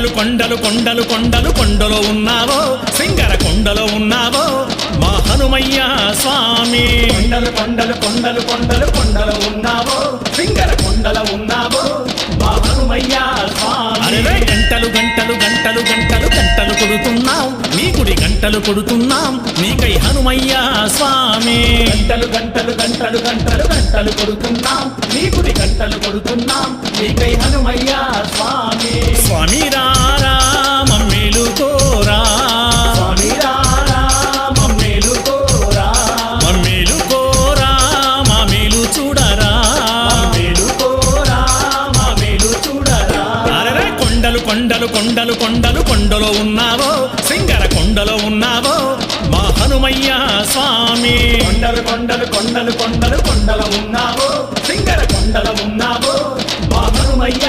కొండలు కొండలు కొండలు కొండలు కొండలో ఉన్నావో సింగర కొండలో ఉన్నావో మా హనుమయ్య స్వామి కొండలు కొండలు కొండలు కొండలు కొండలో ఉన్నావో సింగర కొండలో ఉన్నావో మా హనుమయ్య స్వామి అరే గంటలు గంటలు గంటలు గంటలు గంటలు కొడుతున్నాం నీ గుడి గంటలు కొడుతున్నాం నీకై హనుమయ్య స్వామి గంటలు గంటలు గంటలు గంటలు గంటలు కొడుతున్నాం నీ గుడి గంటలు కొడుతున్నాం నీకై హనుమయ్య స్వామి స్వామి రారా మమ్మేలు కోరా స్వామి రారా మమ్మేలు కోరా మమ్మేలు కోరా మా మేలు చూడరా మమ్మేలు కోరా మా మేలు చూడరా అరే కొండలు కొండలు కొండలు కొండలు కొండలో ఉన్నావో సింగర కొండలో ఉన్నావో మా హనుమయ్య స్వామి కొండలు కొండలు కొండలు కొండలు కొండలో ఉన్నావో సింగర కొండలో ఉన్నావో మా హనుమయ్య